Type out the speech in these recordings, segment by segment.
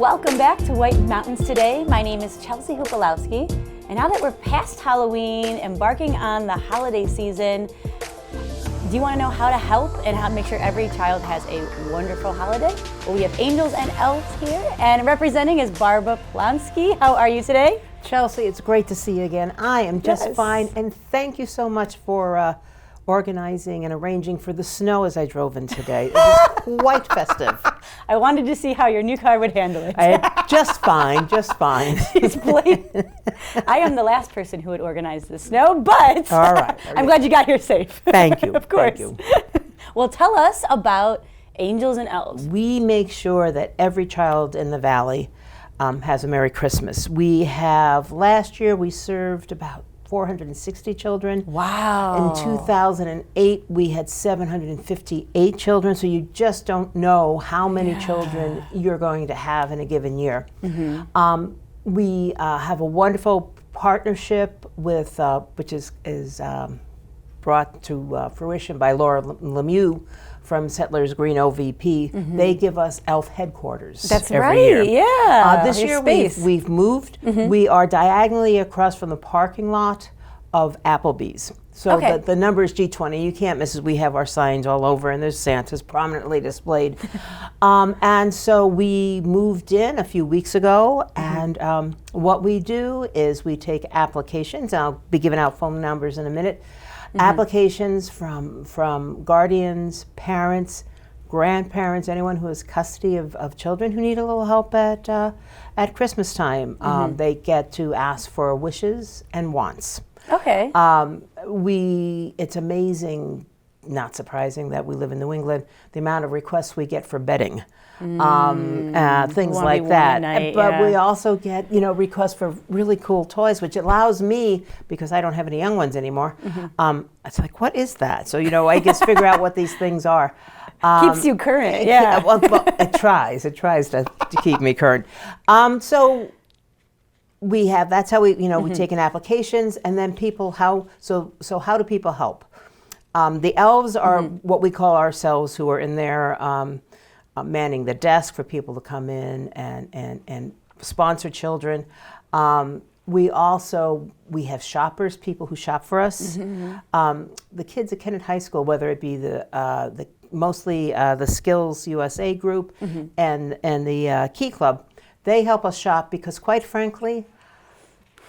Welcome back to White Mountains Today. My name is Chelsea Hukalowski, and now that we're past Halloween, embarking on the holiday season, do you want to know how to help and how to make sure every child has a wonderful holiday? Well, we have Angels and Elves here, and representing is Barbara Plonski. How are you today? Chelsea, it's great to see you again. I am just fine, and thank you so much for organizing and arranging for the snow as I drove in today. It was quite festive. I wanted to see how your new car would handle it. Just fine, just fine. She's blatant. I am the last person who would organize the snow, but all right. I'm glad you got here safe. Thank you. Of course. Thank you. Well, tell us about Angels and Elves. We make sure that every child in the Valley has a Merry Christmas. Last year we served about 460 children. Wow. In 2008, we had 758 children, so you just don't know how many children you're going to have in a given year. Mm-hmm. We have a wonderful partnership with, which is brought to fruition by Laura Lemieux from Settlers Green OVP. Mm-hmm. They give us Elf headquarters. That's every right, year. Yeah. This year we've moved. Mm-hmm. We are diagonally across from the parking lot of Applebee's. So the number is G20. You can't miss it. We have our signs all over, and there's Santa's prominently displayed. And so we moved in a few weeks ago, and what we do is we take applications. I'll be giving out phone numbers in a minute. Mm-hmm. Applications from guardians, parents, grandparents, anyone who has custody of children who need a little help at Christmas time. Mm-hmm. They get to ask for wishes and wants. Okay. It's amazing, not surprising that we live in New England, the amount of requests we get for bedding. Things like that. But we also get, requests for really cool toys, which allows me, because I don't have any young ones anymore, it's like, what is that? So, I just figure out what these things are. Keeps you current, yeah. Well, it tries to keep me current. So that's how we take in applications, and then how do people help? The Elves are what we call ourselves, who are in there manning the desk for people to come in and sponsor children. We have shoppers, people who shop for us. Mm-hmm. The kids at Kennett High School, whether it be mostly the Skills USA group and the Key Club, they help us shop because, quite frankly,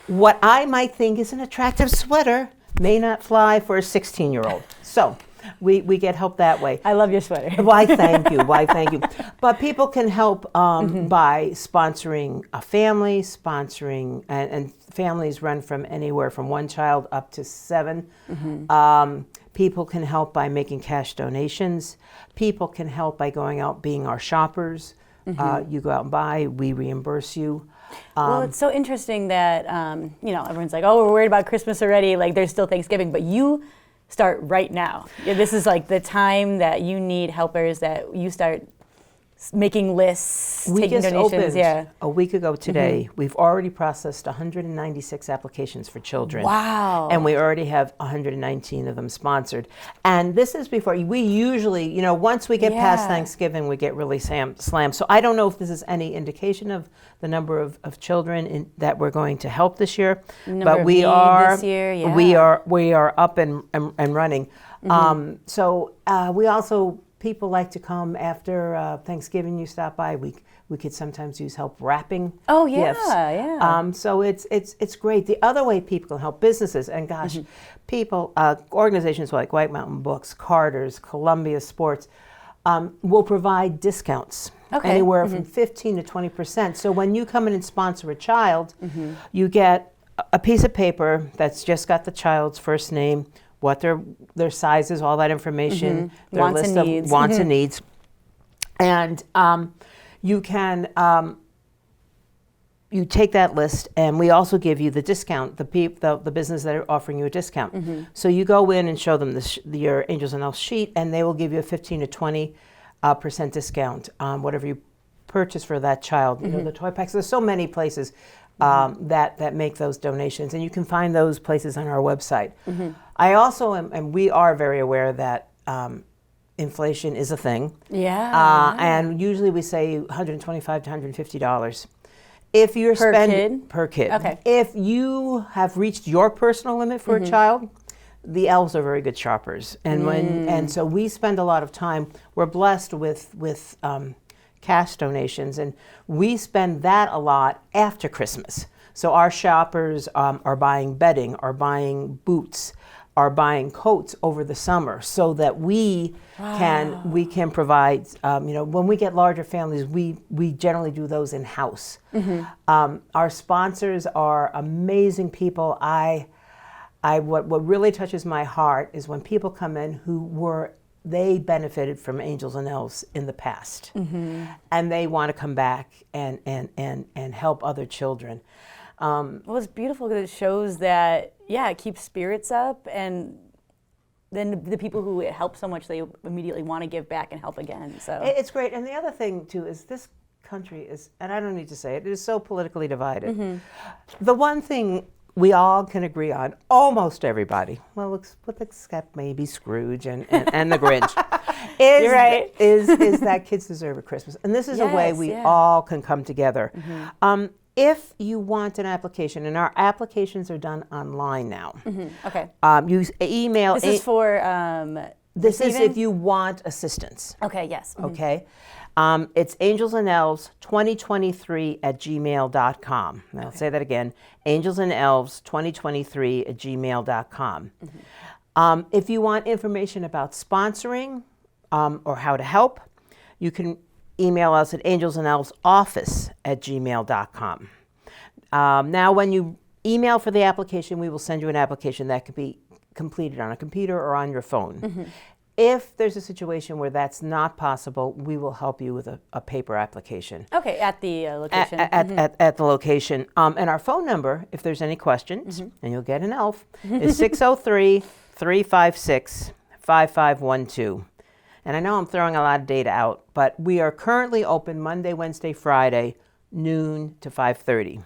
what I might think is an attractive sweater may not fly for a 16-year-old. So we get help that way. I love your sweater. Why, thank you. But people can help by sponsoring a family, and families run from anywhere from one child up to 7. Mm-hmm. People can help by making cash donations. People can help by going out being our shoppers. Mm-hmm. You go out and buy, we reimburse you. Well, it's so interesting that, everyone's like, oh, we're worried about Christmas already. Like, there's still Thanksgiving. But you start right now. This is like the time that you need helpers, that you start making lists, taking donations. A week ago today. Mm-hmm. We've already processed 196 applications for children. Wow. And we already have 119 of them sponsored. And this is before, we usually, once we get past Thanksgiving, we get really slammed. So I don't know if this is any indication of the number of children that we're going to help this year. But we are this year, yeah. we are up and running. Mm-hmm. We also, people like to come after Thanksgiving. You stop by. We could sometimes use help wrapping gifts. Yeah. So it's great. The other way people can help, businesses, and gosh, people, organizations like White Mountain Books, Carter's, Columbia Sports, will provide discounts. Anywhere from 15 to 20%. So when you come in and sponsor a child, you get a piece of paper that's just got the child's first name, what their size is, all that information, their wants list and of needs. wants and needs. And you can you take that list, and we also give you the discount, the business that are offering you a discount. So you go in and show them your Angels and Elves sheet, and they will give you a 15 to 20% discount on whatever you purchase for that child. The toy packs. There's so many places that make those donations, and you can find those places on our website. I also am, and we are very aware that inflation is a thing. Yeah. And usually we say $125 to $150. If you're Per spending kid? per kid. Okay. If you have reached your personal limit for a child, the elves are very good shoppers, and so we spend a lot of time. We're blessed with cash donations, and we spend that a lot after Christmas. So our shoppers are buying bedding, are buying boots, are buying coats over the summer, so that we can provide. When we get larger families, we generally do those in house. Our sponsors are amazing people. What really touches my heart is when people come in they benefited from Angels and Elves in the past, and they want to come back and help other children. Well, it's beautiful because it shows that, it keeps spirits up, and then the people who it helped so much, they immediately want to give back and help again. So it's great. And the other thing, too, is this country is, and I don't need to say it is so politically divided. The one thing we all can agree on, almost everybody, well, except maybe Scrooge and the Grinch, is, You're right. is that kids deserve a Christmas. And this is a way we all can come together. If you want an application, and our applications are done online now. Okay. You email. This is for This is receiving? if you want assistance. Okay, yes. Okay. It's angelsandelves2023@gmail.com. I'll say that again, angelsandelves2023@gmail.com. If you want information about sponsoring or how to help, you can email us at angelsandelvesoffice@gmail.com. Now, when you email for the application, we will send you an application that can be completed on a computer or on your phone. If there's a situation where that's not possible, we will help you with a paper application. Okay, at the location. At the location. And our phone number, if there's any questions, and you'll get an elf, is 603-356-5512. And I know I'm throwing a lot of data out, but we are currently open Monday, Wednesday, Friday, noon to 5:30.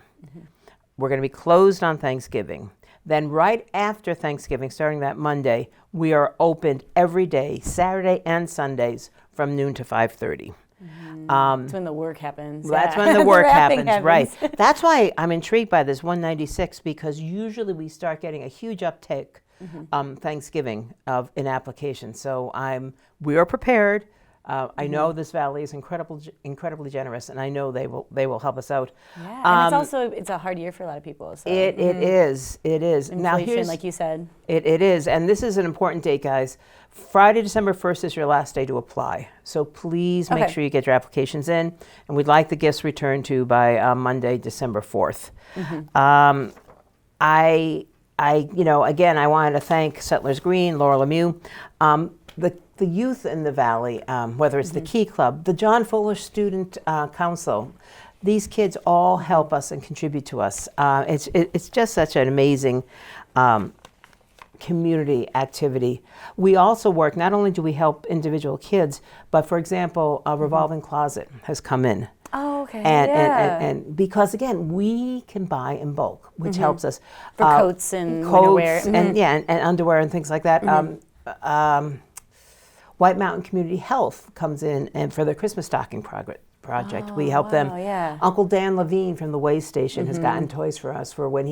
We're going to be closed on Thanksgiving. Then right after Thanksgiving, starting that Monday, we are open every day, Saturday and Sundays, from noon to 5:30. That's when the work happens. That's when the work wrapping happens, right. That's why I'm intrigued by this 196, because usually we start getting a huge uptick Thanksgiving in applications. So we are prepared. I know this valley is incredibly generous, and I know they will help us out. Yeah, and it's a hard year for a lot of people. So. It is. Inflation, Now like you said. It is, and this is an important date, guys. Friday, December 1st is your last day to apply. So please make sure you get your applications in, and we'd like the gifts returned to you by Monday, December 4th. Again, I wanted to thank Settlers Green, Laura Lemieux, the youth in the valley, whether it's the Key Club, the John Fuller Student Council. These kids all help us and contribute to us. It's just such an amazing community activity. We also work, not only do we help individual kids, but for example, a revolving closet has come in. Oh, okay. And because again, we can buy in bulk, which helps us. For coats and underwear. And underwear and things like that. White Mountain Community Health comes in, and for their Christmas stocking project, we help them. Yeah. Uncle Dan Levine from the Way Station has gotten toys for us for when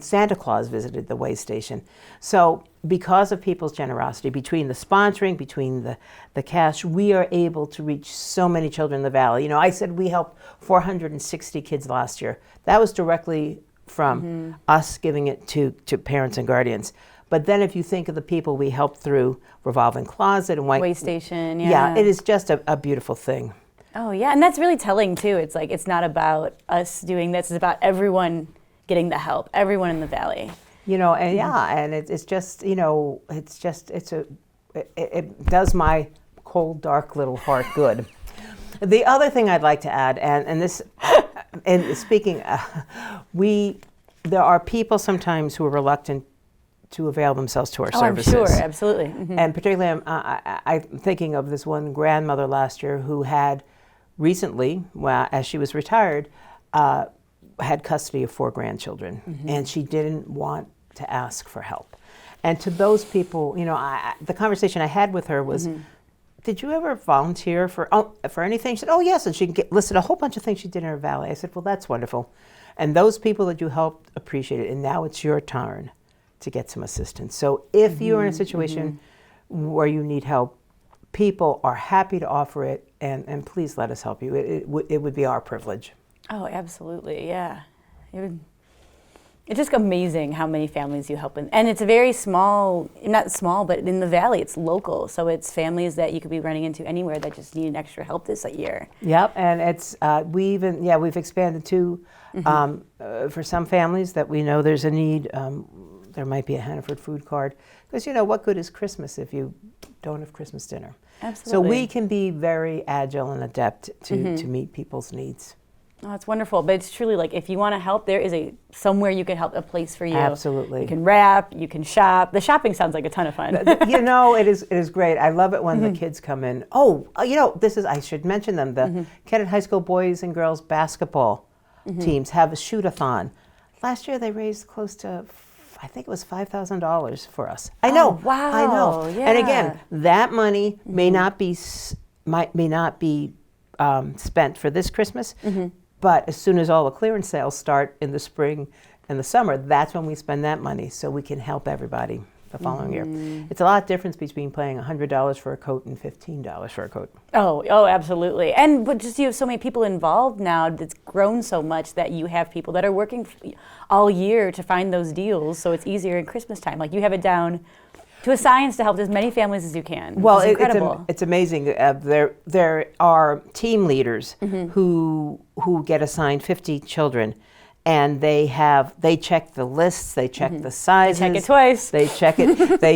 Santa Claus visited the Way Station. So because of people's generosity, between the sponsoring, between the cash, we are able to reach so many children in the valley. You know, I said we helped 460 kids last year. That was directly from us giving it to parents and guardians. But then if you think of the people we helped through Revolving Closet and Way Station, yeah, it is just a beautiful thing. Oh, yeah, and that's really telling, too. It's like, it's not about us doing this, it's about everyone getting the help, everyone in the valley. You know, and and it's just, you know, it does my cold, dark little heart good. The other thing I'd like to add, and this, and speaking, there are people sometimes who are reluctant to avail themselves to our services. I'm sure, absolutely. And particularly, I'm thinking of this one grandmother last year who had recently, as she was retired, had custody of 4 grandchildren, and she didn't want to ask for help. And to those people, the conversation I had with her was, did you ever volunteer for anything? She said, oh, yes. And she listed a whole bunch of things she did in her valley. I said, well, that's wonderful. And those people that you helped appreciate it. And now it's your turn to get some assistance. So if you're in a situation where you need help, people are happy to offer it. And please let us help you. It would be our privilege. Oh, absolutely. Yeah. It's just amazing how many families you help in. And it's a very small, not small, but in the valley, it's local. So it's families that you could be running into anywhere that just need extra help this year. Yep, and it's, we've expanded too, for some families that we know there's a need. There might be a Hannaford food card. Because, what good is Christmas if you don't have Christmas dinner? Absolutely. So we can be very agile and adept to meet people's needs. Oh, that's wonderful. But it's truly like, if you want to help, there is somewhere you can help, a place for you. Absolutely. You can wrap, you can shop. The shopping sounds like a ton of fun. It is great. I love it when the kids come in. Oh, I should mention them. The Kennett High School boys and girls basketball teams have a shoot-a-thon. Last year they raised close to, I think it was $5,000 for us. I know. Oh, wow. I know. Yeah. And again, that money may not be spent for this Christmas, but as soon as all the clearance sales start in the spring and the summer, that's when we spend that money so we can help everybody the following year. It's a lot of difference between paying $100 for a coat and $15 for a coat. Oh, absolutely. But just you have so many people involved now. It's grown so much that you have people that are working all year to find those deals, so it's easier in Christmas time. Like, you have it down to a science to help as many families as you can. Well, it's incredible. It's amazing. There are team leaders who get assigned 50 children, and they check the lists, they check the sizes. They check it twice. They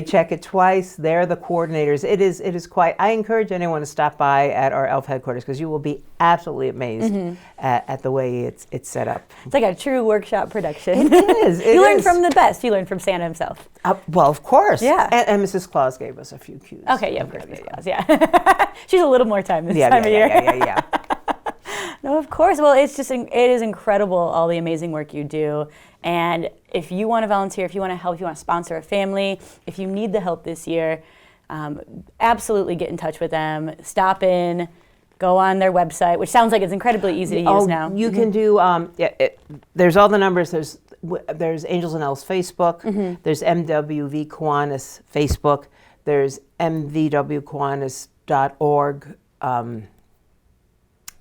check it twice. They're the coordinators. It is quite. I encourage anyone to stop by at our Elf headquarters, because you will be absolutely amazed at the way it's set up. It's like a true workshop production. It is. You learn from the best. You learn from Santa himself. Well, of course. Yeah. And Mrs. Claus gave us a few cues. Okay, yeah, of course, Mrs. Claus, yeah. She's a little more time this time of year. Yeah. No, of course. Well, it is incredible, all the amazing work you do. And if you want to volunteer, if you want to help, if you want to sponsor a family, if you need the help this year, absolutely get in touch with them. Stop in, go on their website, which sounds like it's incredibly easy to use now. You can do, there's all the numbers. There's Angels and Elves Facebook. There's MWV Kiwanis Facebook. There's mvwkiwanis.org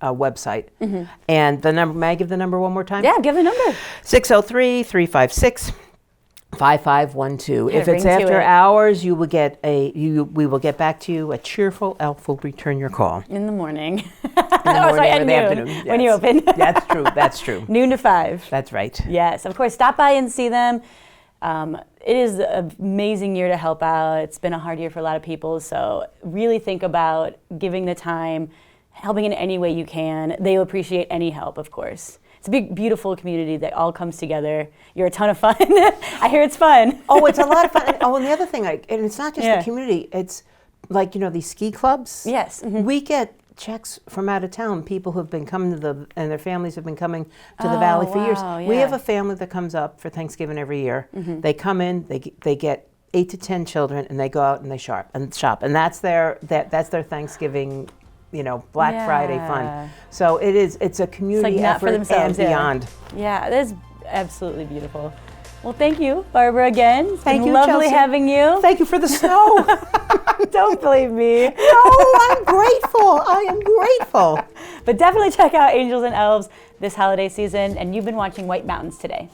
website. And the number, may I give the number one more time? Yeah, give the number. 603-356-5512. If it's after hours, we will get back to you. A cheerful elf will return your call. In the morning. In the morning or the afternoon. Yes. When you open. That's true. Noon to 5. That's right. Yes, of course. Stop by and see them. It is an amazing year to help out. It's been a hard year for a lot of people, so really think about giving the time, helping in any way you can. They will appreciate any help, of course. It's a big, beautiful community that all comes together. You're a ton of fun. I hear it's fun. Oh, it's a lot of fun. And the other thing, and it's not just the community. It's like, these ski clubs. Yes. We get checks from out of town. People who've been coming and their families have been coming to the valley for years. Yeah. We have a family that comes up for Thanksgiving every year. They come in, they get 8 to 10 children, and they go out and they shop. And that's their Thanksgiving, Black Friday fun. So it's a community effort for themselves, and beyond. Yeah, it is absolutely beautiful. Well, thank you, Barbara, again. It's been lovely Chelsea. having you. Thank you for the snow. Don't blame me. No, I'm grateful. I am grateful. But definitely check out Angels and Elves this holiday season. And you've been watching White Mountains Today.